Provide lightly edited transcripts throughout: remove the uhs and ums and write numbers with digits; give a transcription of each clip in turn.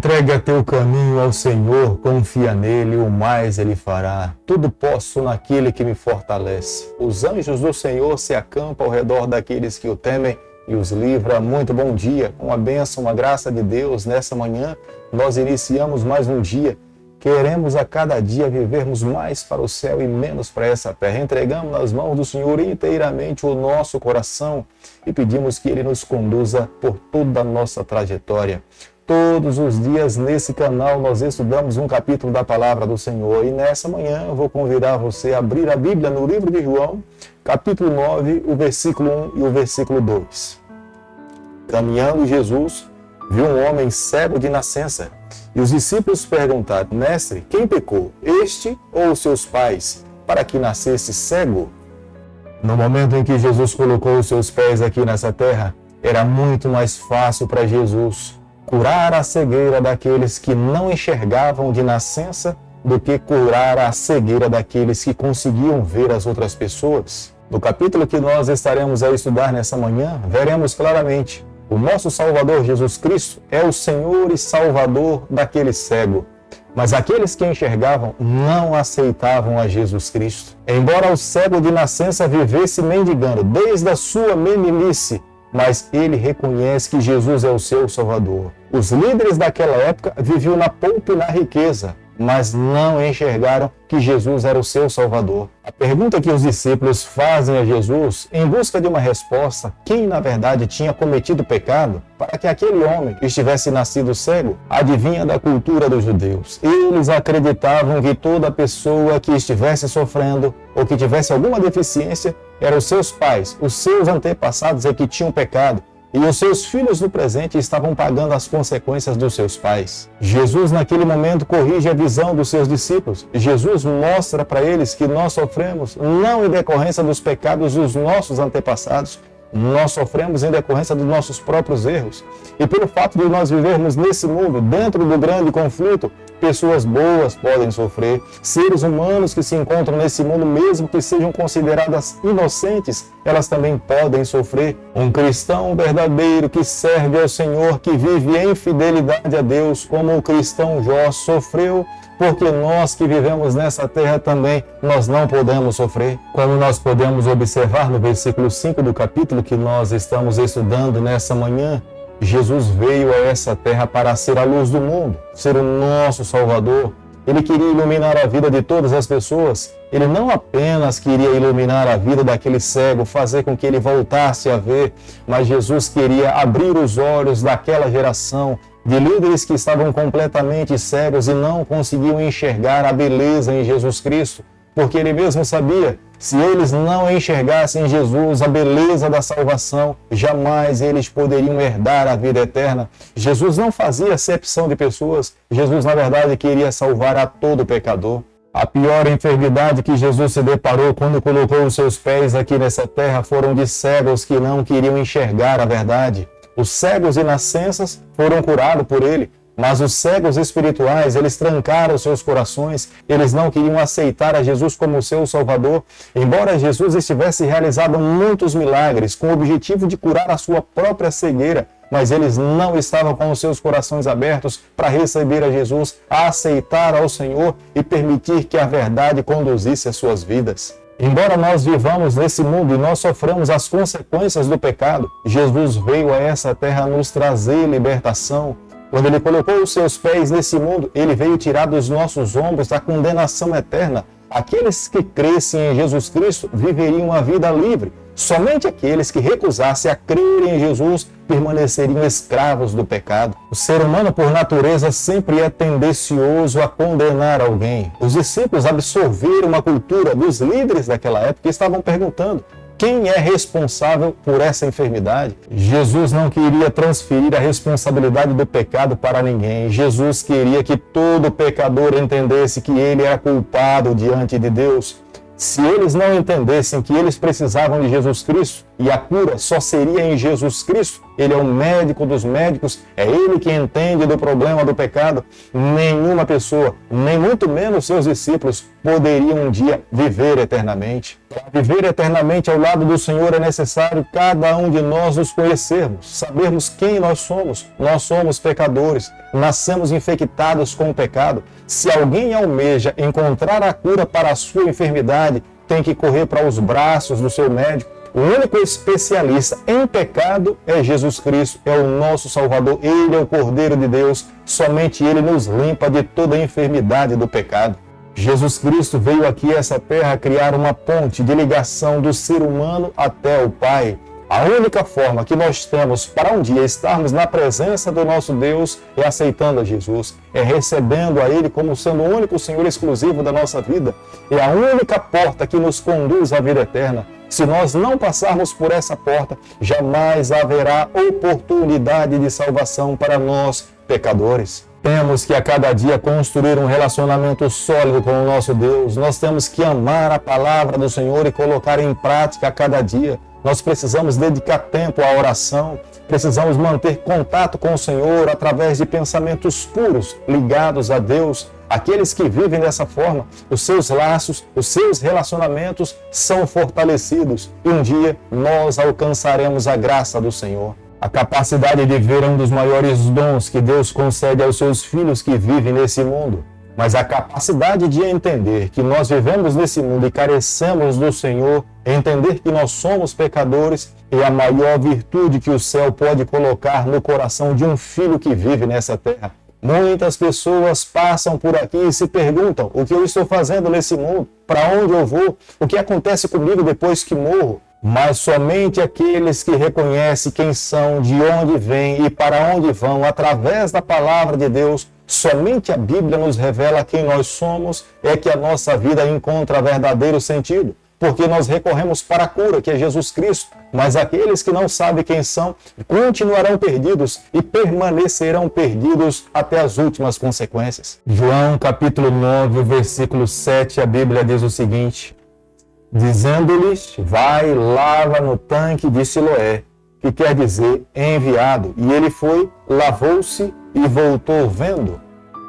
Entrega teu caminho ao Senhor, confia nele, o mais ele fará. Tudo posso naquele que me fortalece. Os anjos do Senhor se acampam ao redor daqueles que o temem e os livra. Muito bom dia, com a bênção, uma graça de Deus. Nessa manhã, nós iniciamos mais um dia. Queremos a cada dia vivermos mais para o céu e menos para essa terra. Entregamos nas mãos do Senhor inteiramente o nosso coração e pedimos que Ele nos conduza por toda a nossa trajetória. Todos os dias nesse canal nós estudamos um capítulo da Palavra do Senhor e nessa manhã eu vou convidar você a abrir a Bíblia no livro de João, capítulo 9, o versículo 1 e o versículo 2. Caminhando Jesus viu um homem cego de nascença e os discípulos perguntaram: Mestre, quem pecou, este ou os seus pais, para que nascesse cego? No momento em que Jesus colocou os seus pés aqui nessa terra, era muito mais fácil para Jesus curar a cegueira daqueles que não enxergavam de nascença do que curar a cegueira daqueles que conseguiam ver as outras pessoas. No capítulo que nós estaremos a estudar nessa manhã, veremos claramente: o nosso Salvador Jesus Cristo é o Senhor e Salvador daquele cego. Mas aqueles que enxergavam não aceitavam a Jesus Cristo. Embora o cego de nascença vivesse mendigando desde a sua meninice, mas ele reconhece que Jesus é o seu Salvador. Os líderes daquela época viviam na pompa e na riqueza, mas não enxergaram que Jesus era o seu Salvador. A pergunta que os discípulos fazem a Jesus, em busca de uma resposta, quem na verdade tinha cometido pecado, para que aquele homem estivesse nascido cego, adivinha da cultura dos judeus. Eles acreditavam que toda pessoa que estivesse sofrendo ou que tivesse alguma deficiência, eram os seus pais, os seus antepassados é que tinham pecado. E os seus filhos no presente estavam pagando as consequências dos seus pais. Jesus, naquele momento, corrige a visão dos seus discípulos. Jesus mostra para eles que nós sofremos não em decorrência dos pecados dos nossos antepassados, nós sofremos em decorrência dos nossos próprios erros. E pelo fato de nós vivermos nesse mundo, dentro do grande conflito, pessoas boas podem sofrer, seres humanos que se encontram nesse mundo, mesmo que sejam consideradas inocentes, elas também podem sofrer. Um cristão verdadeiro que serve ao Senhor, que vive em fidelidade a Deus, como o cristão Jó sofreu, porque nós que vivemos nessa terra também, nós não podemos sofrer. Como nós podemos observar no versículo 5 do capítulo que nós estamos estudando nessa manhã, Jesus veio a essa terra para ser a luz do mundo, ser o nosso Salvador. Ele queria iluminar a vida de todas as pessoas. Ele não apenas queria iluminar a vida daquele cego, fazer com que ele voltasse a ver, mas Jesus queria abrir os olhos daquela geração de líderes que estavam completamente cegos e não conseguiam enxergar a beleza em Jesus Cristo, porque ele mesmo sabia, se eles não enxergassem em Jesus a beleza da salvação, jamais eles poderiam herdar a vida eterna. Jesus não fazia acepção de pessoas, Jesus na verdade queria salvar a todo pecador. A pior enfermidade que Jesus se deparou quando colocou os seus pés aqui nessa terra foram de cegos que não queriam enxergar a verdade. Os cegos de nascenças foram curados por ele, mas os cegos espirituais, eles trancaram seus corações, eles não queriam aceitar a Jesus como seu Salvador. Embora Jesus estivesse realizado muitos milagres com o objetivo de curar a sua própria cegueira, mas eles não estavam com os seus corações abertos para receber a Jesus, a aceitar ao Senhor e permitir que a verdade conduzisse as suas vidas. Embora nós vivamos nesse mundo e nós soframos as consequências do pecado, Jesus veio a essa terra nos trazer libertação. Quando Ele colocou os seus pés nesse mundo, Ele veio tirar dos nossos ombros a condenação eterna. Aqueles que crescem em Jesus Cristo viveriam uma vida livre. Somente aqueles que recusassem a crer em Jesus permaneceriam escravos do pecado. O ser humano, por natureza, sempre é tendencioso a condenar alguém. Os discípulos absorveram uma cultura dos líderes daquela época e estavam perguntando: quem é responsável por essa enfermidade? Jesus não queria transferir a responsabilidade do pecado para ninguém. Jesus queria que todo pecador entendesse que ele era culpado diante de Deus. Se eles não entendessem que eles precisavam de Jesus Cristo e a cura só seria em Jesus Cristo, Ele é o médico dos médicos, é Ele que entende do problema do pecado, nenhuma pessoa, nem muito menos seus discípulos, poderiam um dia viver eternamente. Para viver eternamente ao lado do Senhor é necessário cada um de nós nos conhecermos, sabermos quem nós somos. Nós somos pecadores, nascemos infectados com o pecado. Se alguém almeja encontrar a cura para a sua enfermidade, tem que correr para os braços do seu médico. O único especialista em pecado é Jesus Cristo, é o nosso Salvador. Ele é o Cordeiro de Deus, somente Ele nos limpa de toda a enfermidade do pecado. Jesus Cristo veio aqui a essa terra criar uma ponte de ligação do ser humano até o Pai. A única forma que nós temos para um dia estarmos na presença do nosso Deus é aceitando a Jesus, é recebendo a Ele como sendo o único Senhor exclusivo da nossa vida. É a única porta que nos conduz à vida eterna. Se nós não passarmos por essa porta, jamais haverá oportunidade de salvação para nós, pecadores. Temos que a cada dia construir um relacionamento sólido com o nosso Deus. Nós temos que amar a palavra do Senhor e colocar em prática a cada dia. Nós precisamos dedicar tempo à oração, precisamos manter contato com o Senhor através de pensamentos puros, ligados a Deus. Aqueles que vivem dessa forma, os seus laços, os seus relacionamentos são fortalecidos e um dia nós alcançaremos a graça do Senhor. A capacidade de ver é um dos maiores dons que Deus concede aos seus filhos que vivem nesse mundo. Mas a capacidade de entender que nós vivemos nesse mundo e carecemos do Senhor, entender que nós somos pecadores, é a maior virtude que o céu pode colocar no coração de um filho que vive nessa terra. Muitas pessoas passam por aqui e se perguntam: o que eu estou fazendo nesse mundo? Para onde eu vou? O que acontece comigo depois que morro? Mas somente aqueles que reconhecem quem são, de onde vêm e para onde vão, através da palavra de Deus, somente a Bíblia nos revela quem nós somos, é que a nossa vida encontra verdadeiro sentido. Porque nós recorremos para a cura, que é Jesus Cristo, mas aqueles que não sabem quem são continuarão perdidos e permanecerão perdidos até as últimas consequências. João capítulo 9, versículo 7, a Bíblia diz o seguinte: dizendo-lhes: vai, lava no tanque de Siloé, que quer dizer enviado. E ele foi, lavou-se e voltou vendo.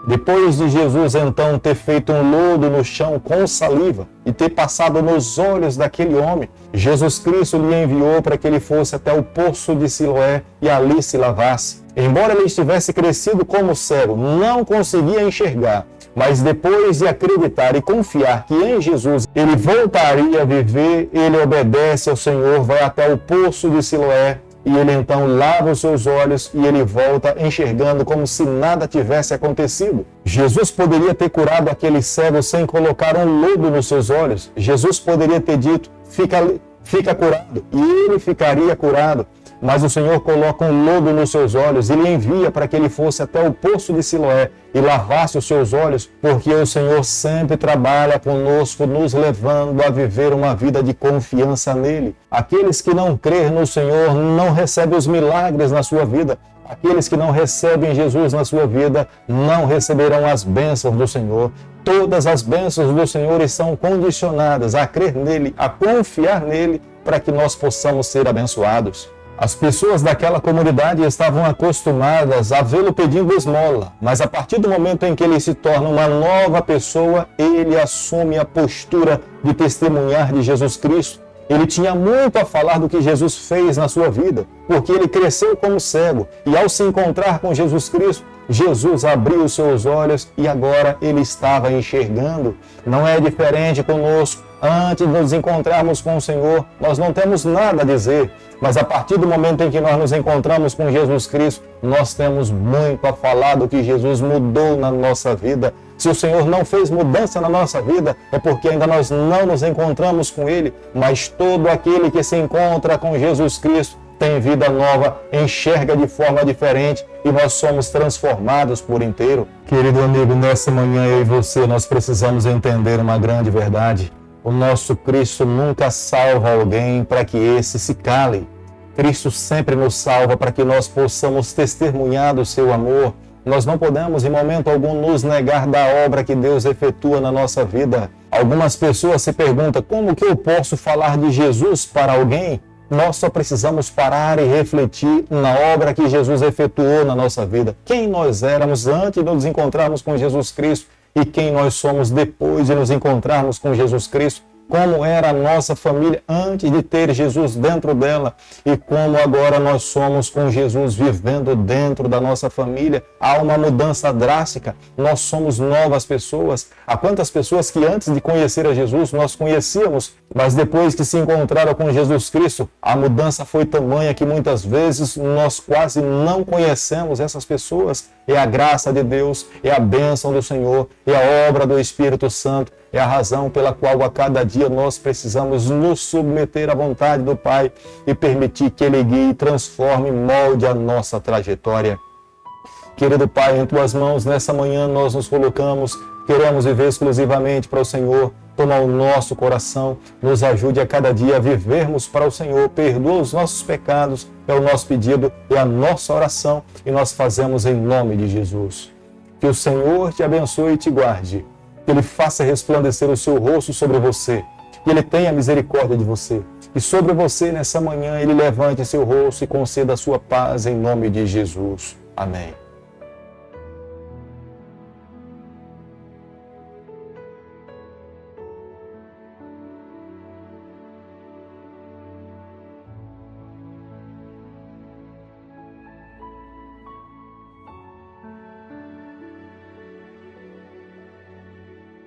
Depois de Jesus então ter feito um lodo no chão com saliva e ter passado nos olhos daquele homem, Jesus Cristo lhe enviou para que ele fosse até o poço de Siloé e ali se lavasse. Embora ele estivesse crescido como cego, não conseguia enxergar, mas depois de acreditar e confiar que em Jesus ele voltaria a viver, ele obedece ao Senhor, vai até o poço de Siloé, e ele então lava os seus olhos e ele volta enxergando como se nada tivesse acontecido. Jesus poderia ter curado aquele cego sem colocar um lodo nos seus olhos. Jesus poderia ter dito: fica curado, e ele ficaria curado. Mas o Senhor coloca um lodo nos seus olhos e lhe envia para que ele fosse até o poço de Siloé e lavasse os seus olhos, porque o Senhor sempre trabalha conosco, nos levando a viver uma vida de confiança nele. Aqueles que não crêem no Senhor não recebem os milagres na sua vida. Aqueles que não recebem Jesus na sua vida não receberão as bênçãos do Senhor. Todas as bênçãos do Senhor estão condicionadas a crer nele, a confiar nele, para que nós possamos ser abençoados. As pessoas daquela comunidade estavam acostumadas a vê-lo pedindo esmola, mas a partir do momento em que ele se torna uma nova pessoa, ele assume a postura de testemunhar de Jesus Cristo. Ele tinha muito a falar do que Jesus fez na sua vida, porque ele cresceu como cego e ao se encontrar com Jesus Cristo, Jesus abriu os seus olhos e agora ele estava enxergando. Não é diferente conosco. Antes de nos encontrarmos com o Senhor, nós não temos nada a dizer, mas a partir do momento em que nós nos encontramos com Jesus Cristo, nós temos muito a falar do que Jesus mudou na nossa vida. Se o Senhor não fez mudança na nossa vida, é porque ainda nós não nos encontramos com Ele, mas todo aquele que se encontra com Jesus Cristo tem vida nova, enxerga de forma diferente e nós somos transformados por inteiro. Querido amigo, nessa manhã eu e você, nós precisamos entender uma grande verdade. O nosso Cristo nunca salva alguém para que esse se cale. Cristo sempre nos salva para que nós possamos testemunhar do seu amor. Nós não podemos, em momento algum, nos negar da obra que Deus efetua na nossa vida. Algumas pessoas se perguntam: como que eu posso falar de Jesus para alguém? Nós só precisamos parar e refletir na obra que Jesus efetuou na nossa vida. Quem nós éramos antes de nos encontrarmos com Jesus Cristo e quem nós somos depois de nos encontrarmos com Jesus Cristo. como era a nossa família antes de ter Jesus dentro dela e como agora nós somos com Jesus vivendo dentro da nossa família. Há uma mudança drástica, nós somos novas pessoas. Há quantas pessoas que antes de conhecer a Jesus nós conhecíamos, mas depois que se encontraram com Jesus Cristo, a mudança foi tamanha que muitas vezes nós quase não conhecemos essas pessoas. É a graça de Deus, é a bênção do Senhor, é a obra do Espírito Santo, é a razão pela qual a cada dia nós precisamos nos submeter à vontade do Pai e permitir que Ele guie, transforme e molde a nossa trajetória. Querido Pai, em Tuas mãos, nessa manhã nós nos colocamos, queremos viver exclusivamente para o Senhor. Toma o nosso coração, nos ajude a cada dia a vivermos para o Senhor, perdoa os nossos pecados, é o nosso pedido, é a nossa oração e nós fazemos em nome de Jesus. Que o Senhor te abençoe e te guarde, que Ele faça resplandecer o seu rosto sobre você, que Ele tenha misericórdia de você e sobre você nessa manhã Ele levante seu rosto e conceda a sua paz em nome de Jesus. Amém.